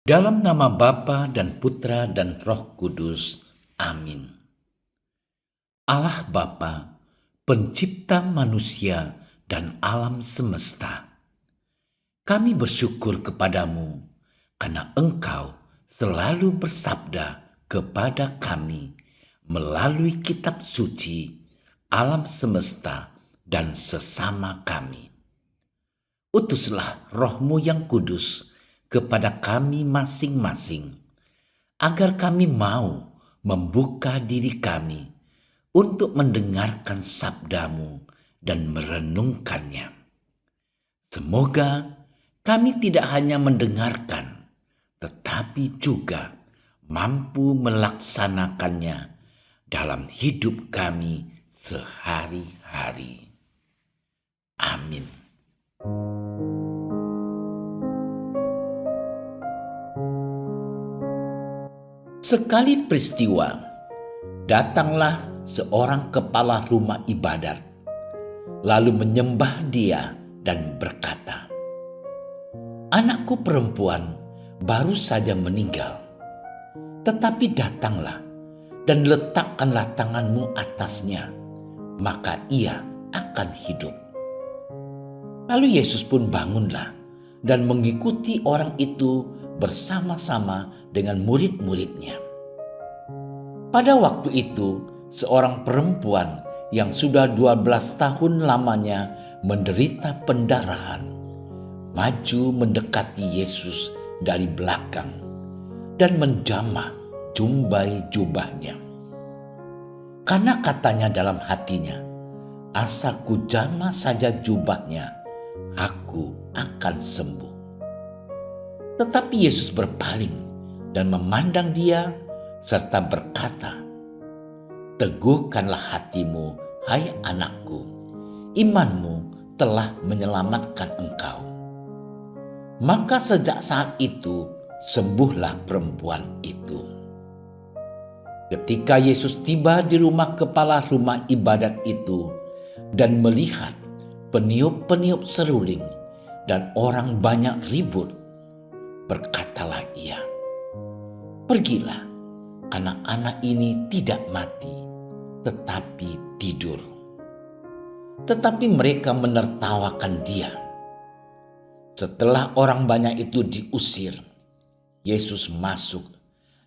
Dalam nama Bapa dan Putra dan Roh Kudus. Amin. Allah Bapa, pencipta manusia dan alam semesta, kami bersyukur kepadamu karena Engkau selalu bersabda kepada kami melalui kitab suci, alam semesta, dan sesama kami. Utuslah Roh-Mu yang kudus kepada kami masing-masing, agar kami mau membuka diri kami untuk mendengarkan sabda-Mu dan merenungkannya. Semoga kami tidak hanya mendengarkan, tetapi juga mampu melaksanakannya dalam hidup kami sehari-hari. Amin. Sekali peristiwa, datanglah seorang kepala rumah ibadat, lalu menyembah dia dan berkata, "Anakku perempuan baru saja meninggal, tetapi datanglah dan letakkanlah tanganmu atasnya, maka ia akan hidup." Lalu Yesus pun bangunlah dan mengikuti orang itu bersama-sama dengan murid-muridnya. Pada waktu itu, seorang perempuan yang sudah 12 tahun lamanya menderita pendarahan, maju mendekati Yesus dari belakang dan menjamah jumbai jubahnya. Karena katanya dalam hatinya, "Asal ku jamah saja jubahnya, aku akan sembuh." Tetapi Yesus berpaling dan memandang dia serta berkata, "Teguhkanlah hatimu, hai anakku, imanmu telah menyelamatkan engkau." Maka sejak saat itu sembuhlah perempuan itu. Ketika Yesus tiba di rumah kepala rumah ibadat itu dan melihat peniup-peniup seruling dan orang banyak ribut, berkatalah ia, "Pergilah, anak-anak ini tidak mati, tetapi tidur." Tetapi mereka menertawakan dia. Setelah orang banyak itu diusir, Yesus masuk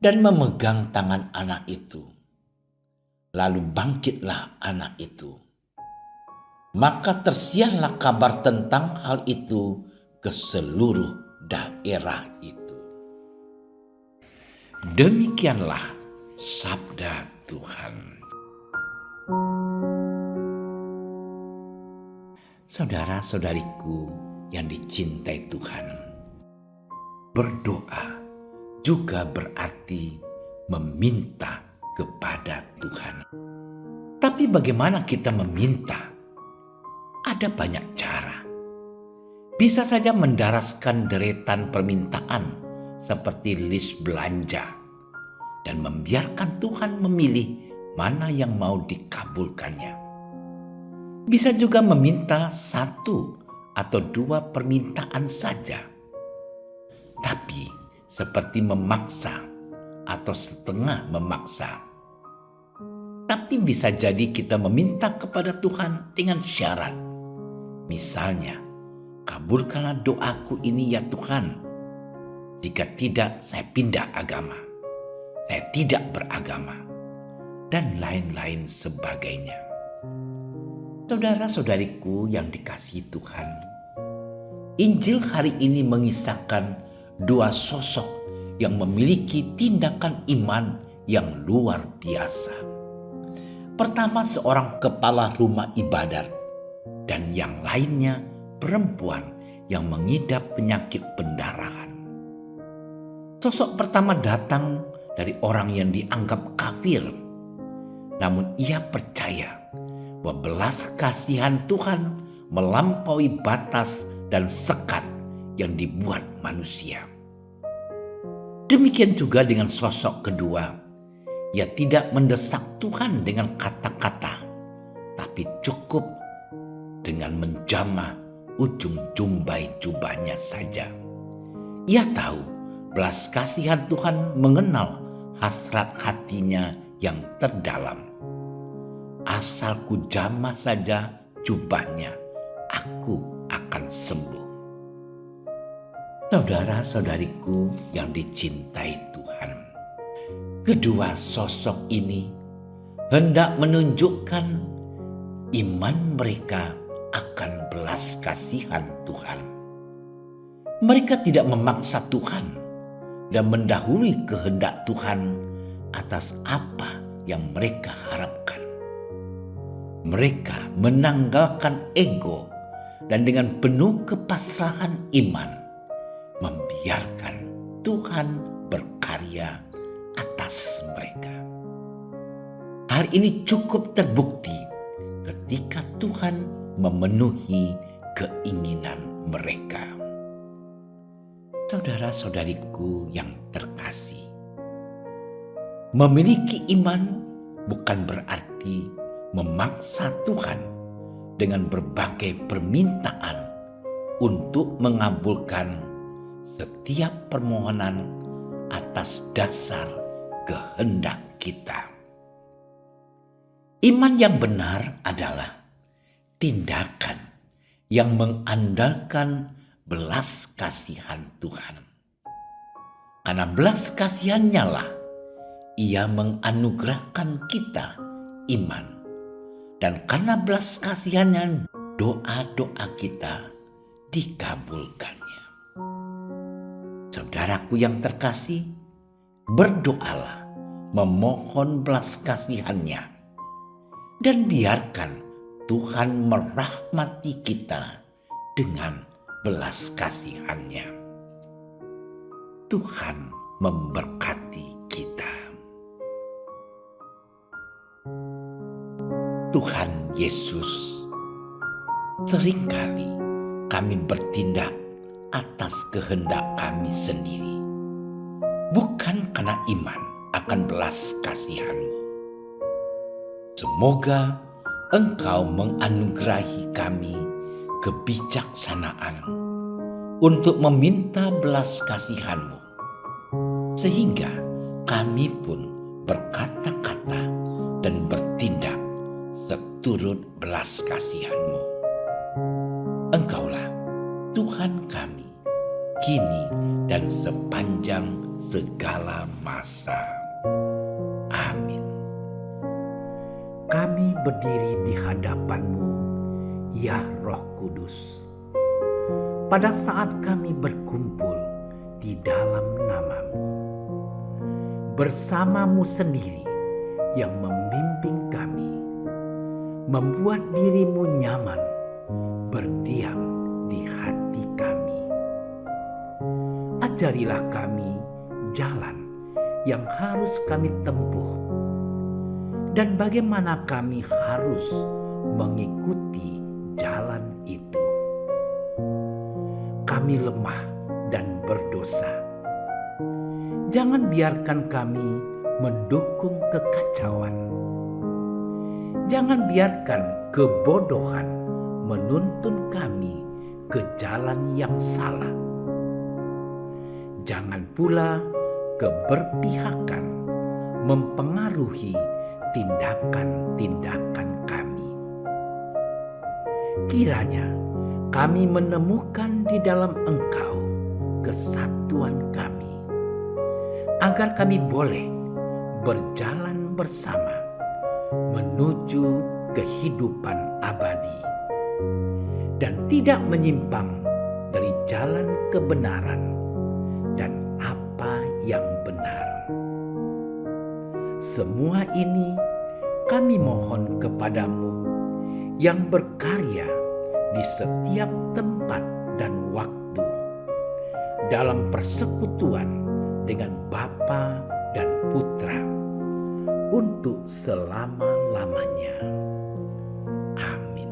dan memegang tangan anak itu. Lalu bangkitlah anak itu. Maka tersiarlah kabar tentang hal itu ke seluruh daerah itu. Demikianlah sabda Tuhan. Saudara-saudariku yang dicintai Tuhan, berdoa juga berarti meminta kepada Tuhan. Tapi bagaimana kita meminta? Ada banyak cara. Bisa saja mendaraskan deretan permintaan seperti list belanja dan membiarkan Tuhan memilih mana yang mau dikabulkannya. Bisa juga meminta 1 atau 2 permintaan saja. Tapi seperti memaksa atau setengah memaksa. Tapi bisa jadi kita meminta kepada Tuhan dengan syarat. Misalnya, "Kabulkanlah doaku ini ya Tuhan. Jika tidak, saya pindah agama. Saya tidak beragama." Dan lain-lain sebagainya. Saudara-saudariku yang dikasihi Tuhan, Injil hari ini mengisahkan 2 sosok yang memiliki tindakan iman yang luar biasa. Pertama, seorang kepala rumah ibadat, dan yang lainnya perempuan yang mengidap penyakit pendarahan. Sosok pertama datang dari orang yang dianggap kafir, namun ia percaya bahwa belas kasihan Tuhan melampaui batas dan sekat yang dibuat manusia. Demikian juga dengan sosok kedua. Ia tidak mendesak Tuhan dengan kata-kata, tapi cukup dengan menjamah ujung jumbai jubahnya saja. Ia tahu belas kasihan Tuhan mengenal hasrat hatinya yang terdalam. Asal ku jamah saja jubahnya, aku akan sembuh. Saudara-saudariku yang dicintai Tuhan, kedua sosok ini hendak menunjukkan iman mereka akan belas kasihan Tuhan. Mereka tidak memaksa Tuhan dan mendahului kehendak Tuhan atas apa yang mereka harapkan. Mereka menanggalkan ego dan dengan penuh kepasrahan iman membiarkan Tuhan berkarya atas mereka. Hal ini cukup terbukti ketika Tuhan memenuhi keinginan mereka. Saudara-saudariku yang terkasih, memiliki iman bukan berarti memaksa Tuhan dengan berbagai permintaan untuk mengabulkan setiap permohonan atas dasar kehendak kita. Iman yang benar adalah tindakan yang mengandalkan belas kasihan Tuhan. Karena belas kasihan-Nya lah Ia menganugerahkan kita iman. Dan karena belas kasihan-Nya, doa-doa kita dikabulkannya. Saudaraku yang terkasih, berdoalah memohon belas kasihan-Nya. Dan biarkan Tuhan merahmati kita dengan belas kasihan-Nya. Tuhan memberkati kita. Tuhan Yesus, seringkali kami bertindak atas kehendak kami sendiri, bukan karena iman akan belas kasihan-Mu. Semoga Engkau menganugerahi kami kebijaksanaan untuk meminta belas kasihan-Mu, sehingga kami pun berkata-kata dan bertindak seturut belas kasihan-Mu. Engkaulah Tuhan kami, kini dan sepanjang segala masa. Amin. Kami berdiri di hadapan-Mu, ya Roh Kudus, pada saat kami berkumpul di dalam nama-Mu. Bersama-Mu sendiri yang membimbing kami, membuat diri-Mu nyaman berdiam di hati kami. Ajarilah kami jalan yang harus kami tempuh dan bagaimana kami harus mengikuti jalan itu. Kami lemah dan berdosa. Jangan biarkan kami mendukung kekacauan. Jangan biarkan kebodohan menuntun kami ke jalan yang salah. Jangan pula keberpihakan mempengaruhi tindakan-tindakan kami. Kiranya kami menemukan di dalam Engkau kesatuan kami, agar kami boleh berjalan bersama menuju kehidupan abadi dan tidak menyimpang dari jalan kebenaran dan apa yang benar. Semua ini kami mohon kepadamu yang berkarya di setiap tempat dan waktu dalam persekutuan dengan Bapa dan Putra untuk selama-lamanya. Amin.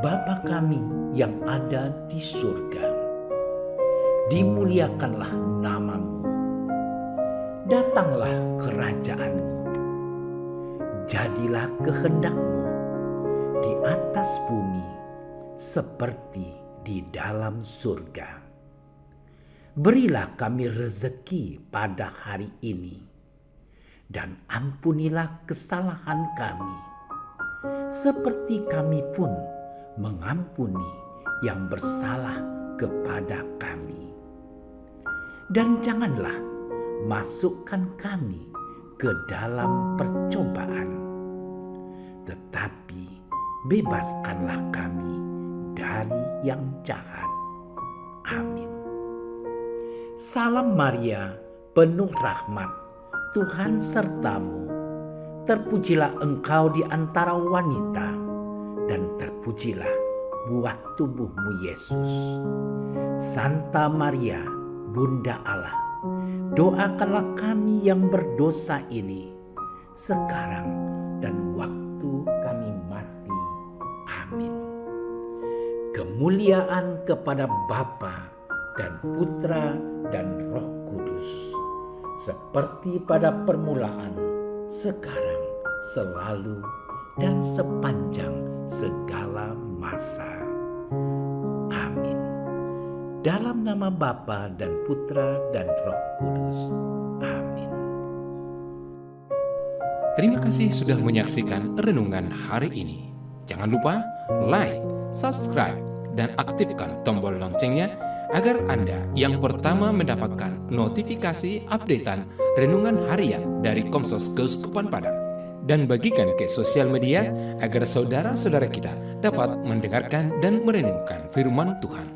Bapa kami yang ada di surga, dimuliakanlah nama-Mu. Datanglah kerajaan-Mu. Jadilah kehendak-Mu di atas bumi seperti di dalam surga. Berilah kami rezeki pada hari ini, dan ampunilah kesalahan kami, seperti kami pun mengampuni yang bersalah kepada kami. Dan janganlah masukkan kami ke dalam percobaan, tetapi bebaskanlah kami dari yang jahat. Amin. Salam Maria, penuh rahmat, Tuhan sertamu. Terpujilah engkau di antara wanita, dan terpujilah buah tubuhmu Yesus. Santa Maria, Bunda Allah, doakanlah kami yang berdosa ini, sekarang dan waktu kami mati. Amin. Kemuliaan kepada Bapa dan Putra dan Roh Kudus, seperti pada permulaan, sekarang, selalu, dan sepanjang segala masa. Amin. Dalam nama Bapa dan Putra dan Roh Kudus. Amin. Terima kasih sudah menyaksikan renungan hari ini. Jangan lupa like, subscribe, dan aktifkan tombol loncengnya agar Anda yang pertama mendapatkan notifikasi updatean renungan harian dari Komsos Keuskupan Padang. Dan bagikan ke sosial media agar saudara-saudara kita dapat mendengarkan dan merenungkan firman Tuhan.